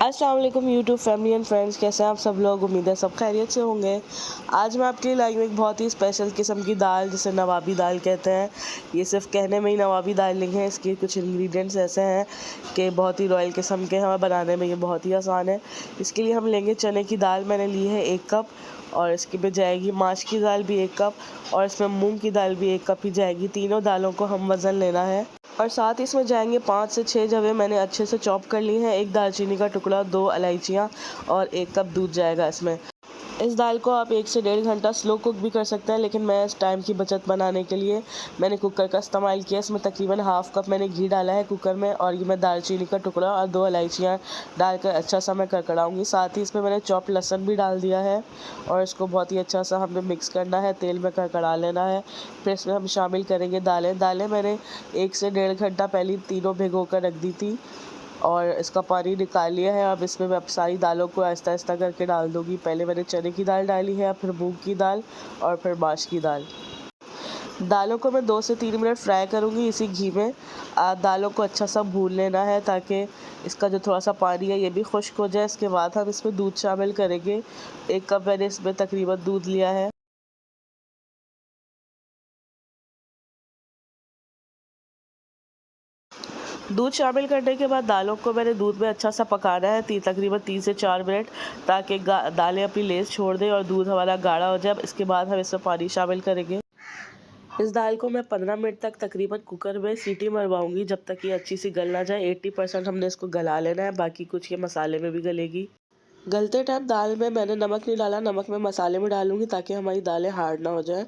अस्सलाम वालेकुम YouTube family and friends, कैसे हैं आप सब लोग। उम्मीद है सब खैरियत से होंगे। आज मैं आपके लिए लाई हूँ एक बहुत ही स्पेशल किस्म की दाल, जिसे नवाबी दाल कहते हैं। ये सिर्फ कहने में ही नवाबी दाल नहीं है, इसके कुछ इंग्रेडिएंट्स ऐसे हैं कि बहुत ही रॉयल किस्म के हैं और बनाने में ये बहुत ही आसान है। इसके लिए हम लेंगे चने की दाल, मैंने ली है 1 कप, और इसकी भी जाएगी माश की दाल भी 1 कप, और इसमें मूँग की दाल भी 1 कप ही जाएगी। तीनों दालों को हम वज़न लेना है। और साथ ही इसमें जाएंगे 5 से 6 जवे मैंने अच्छे से चॉप कर ली हैं, 1 दालचीनी का टुकड़ा, 2 इलायचियाँ और 1 कप दूध जाएगा इसमें। इस दाल को आप 1 से 1.5 घंटा स्लो कुक भी कर सकते हैं, लेकिन मैं इस टाइम की बचत बनाने के लिए मैंने कुकर का इस्तेमाल किया। इसमें तकरीबन हाफ़ कप मैंने घी डाला है कुकर में, और ये मैं दालचीनी का टुकड़ा और 2 इलायचियाँ डालकर अच्छा सा मैं कड़कड़ाऊँगी। साथ ही इसमें मैंने चॉप लहसुन भी डाल दिया है, और इसको बहुत ही अच्छा सा हमें मिक्स करना है, तेल में कड़कड़ा लेना है। फिर इसमें हम शामिल करेंगे दालें मैंने 1 से 1.5 घंटा पहले तीनों भिगो कर रख दी थी, और इसका पानी निकाल लिया है। अब इसमें मैं सारी दालों को आहिस्ता आहिस्ता करके डाल दूँगी। पहले मैंने चने की दाल डाली है, फिर मूंग की दाल और फिर माश की दाल। दालों को मैं 2 से 3 मिनट फ्राई करूँगी इसी घी में। दालों को अच्छा सा भून लेना है ताकि इसका जो थोड़ा सा पानी है ये भी खुश्क हो जाए। इसके बाद हम इसमें दूध शामिल करेंगे। 1 कप मैंने इसमें तकरीबन दूध लिया है। दूध शामिल करने के बाद दालों को मैंने दूध में अच्छा सा पकाना है तकरीबन 3 से 4 मिनट, ताकि दालें अपनी लेस छोड़ दें और दूध हमारा गाढ़ा हो जाए। इसके बाद हम इसमें पानी शामिल करेंगे। इस दाल को मैं 15 मिनट तक तकरीबन कुकर में सीटी मरवाऊंगी, जब तक ये अच्छी सी गल ना जाए। 80% हमने इसको गला लेना है, बाकी कुछ ये मसाले में भी गलेगी। गलते टाइम दाल में मैंने नमक नहीं डाला, नमक मैं मसाले में डालूंगी ताकि हमारी दालें हार्ड ना हो जाए।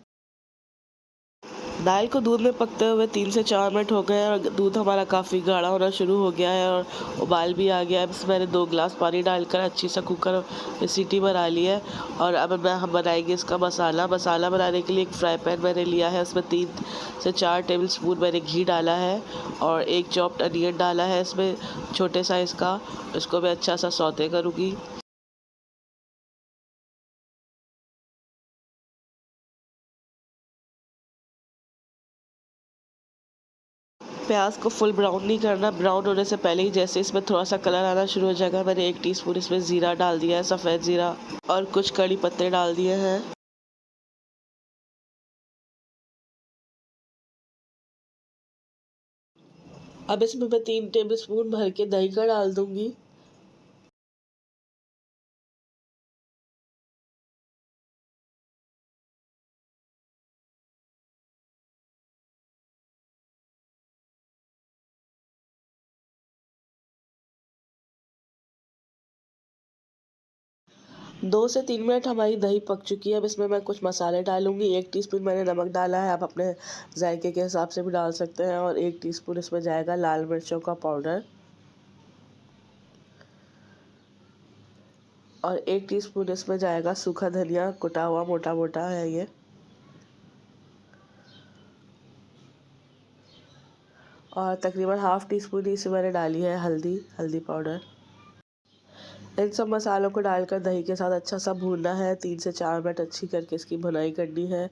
दाल को दूध में पकते हुए 3 से 4 मिनट हो गए और दूध हमारा काफ़ी गाढ़ा होना शुरू हो गया है और उबाल भी आ गया है। अब मैंने 2 गिलास पानी डालकर अच्छी सा कुकर में सीटी बना ली है। और अब हम बनाएंगे इसका मसाला बनाने के लिए एक फ्राई पैन मैंने लिया है, उसमें 3 से 4 टेबल स्पून मैंने घी डाला है और 1 चॉप्ड अनियन डाला है इसमें, छोटे साइज़ का। इसको मैं अच्छा सा सौते करूँगी। प्याज को फुल ब्राउन नहीं करना, ब्राउन होने से पहले ही जैसे इसमें थोड़ा सा कलर आना शुरू हो जाएगा, मैंने 1 टीस्पून इसमें ज़ीरा डाल दिया है, सफ़ेद ज़ीरा, और कुछ कड़ी पत्ते डाल दिए हैं। अब इसमें मैं 3 टेबल स्पून भर के दही का डाल दूंगी। 2 से 3 मिनट हमारी दही पक चुकी है। अब इसमें मैं कुछ मसाले डालूंगी। 1 टीस्पून मैंने नमक डाला है, आप अपने जायके के हिसाब से भी डाल सकते हैं, और 1 टीस्पून इसमें जाएगा लाल मिर्चों का पाउडर, और 1 टीस्पून इसमें जाएगा सूखा धनिया कुटा हुआ, मोटा मोटा है ये, और तकरीबन हाफ़ टीस्पून इसमें मैंने डाली है हल्दी पाउडर। इन सब मसालों को डालकर दही के साथ अच्छा सा भूनना है। 3 से 4 मिनट अच्छी करके इसकी भुनाई करनी है।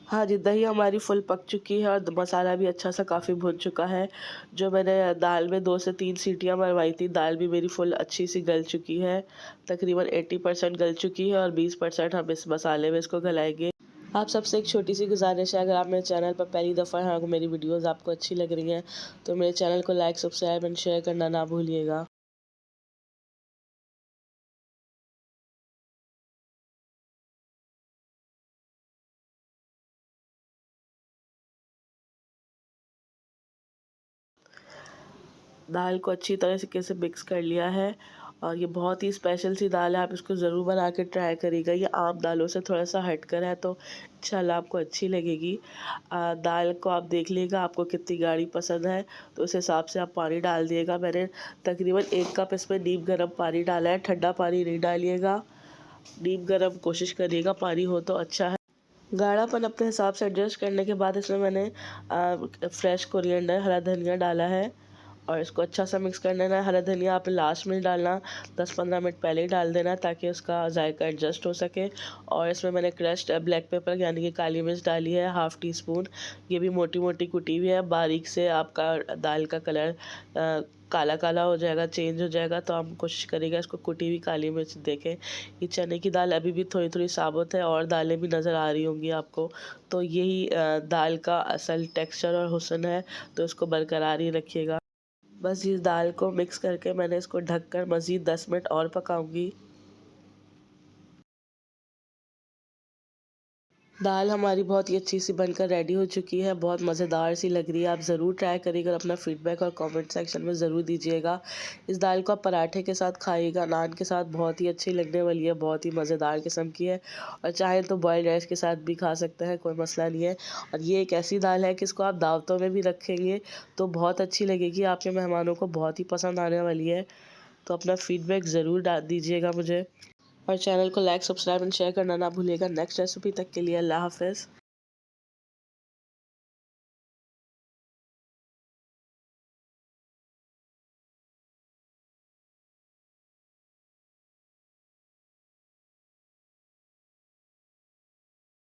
हाँ जी, दही हमारी फुल पक चुकी है और मसाला भी अच्छा सा काफ़ी भुन चुका है। जो मैंने दाल में 2 से 3 सीटियाँ मरवाई थी, दाल भी मेरी फुल अच्छी सी गल चुकी है। तकरीबन 80% गल चुकी है और 20% हम इस मसाले में इसको गलाएंगे। आप सबसे एक छोटी सी गुजारिश है, अगर आप मेरे चैनल पर पहली दफ़ा हैं, अगर मेरी वीडियोज़ आपको अच्छी लग रही हैं तो मेरे चैनल को लाइक, सब्सक्राइब एंड शेयर करना ना भूलिएगा। दाल को अच्छी तरह से मिक्स कर लिया है, और ये बहुत ही स्पेशल सी दाल है, आप इसको ज़रूर बना के ट्राई करिएगा। ये आम दालों से थोड़ा सा हटकर है, तो इंशाल्लाह आपको अच्छी लगेगी। दाल को आप देख लीजिएगा आपको कितनी गाढ़ी पसंद है, तो उस हिसाब से आप पानी डाल दिएगा। मैंने तकरीबन 1 कप इसमें नीम गर्म पानी डाला है, ठंडा पानी नहीं डालिएगा। नीम गर्म कोशिश करिएगा पानी हो तो अच्छा है। गाढ़ापन अपने हिसाब से एडजस्ट करने के बाद इसमें मैंने फ्रेश कोरिएंडर, हरा धनिया डाला है, और इसको अच्छा सा मिक्स कर लेना है। हरा धनिया आपने लास्ट में डालना, 10-15 मिनट पहले ही डाल देना ताकि उसका जायका एडजस्ट हो सके। और इसमें मैंने क्रश्ड ब्लैक पेपर यानी कि काली मिर्च डाली है, हाफ़ टी स्पून। ये भी मोटी मोटी कुटी हुई है। बारीक से आपका दाल का कलर काला काला हो जाएगा, चेंज हो जाएगा, तो आप कोशिश करिएगा इसको कुटी हुई काली मिर्च देखें। ये चने की दाल अभी भी थोड़ी थोड़ी साबुत है और दालें भी नज़र आ रही होंगी आपको, तो यही दाल का असल टेक्सचर और हुस्न है, तो इसको बरकरार ही रखिएगा। बस इस दाल को मिक्स करके मैंने इसको ढककर मज़ीद 10 मिनट और पकाऊंगी। दाल हमारी बहुत ही अच्छी सी बनकर रेडी हो चुकी है, बहुत मज़ेदार सी लग रही है। आप ज़रूर ट्राई करिएगा, अपना फीडबैक और कमेंट सेक्शन में ज़रूर दीजिएगा। इस दाल को आप पराठे के साथ खाइएगा, नान के साथ बहुत ही अच्छी लगने वाली है, बहुत ही मज़ेदार किस्म की है। और चाहे तो बॉयल्ड राइस के साथ भी खा सकते हैं, कोई मसला नहीं है। और ये एक ऐसी दाल है कि इसको आप दावतों में भी रखेंगे तो बहुत अच्छी लगेगी, आपके मेहमानों को बहुत ही पसंद आने वाली है। तो अपना फीडबैक ज़रूर दीजिएगा मुझे, और चैनल को लाइक, सब्सक्राइब एंड शेयर करना ना भूलिएगा। नेक्स्ट रेसिपी तक के लिए अल्लाह हाफ़िज़।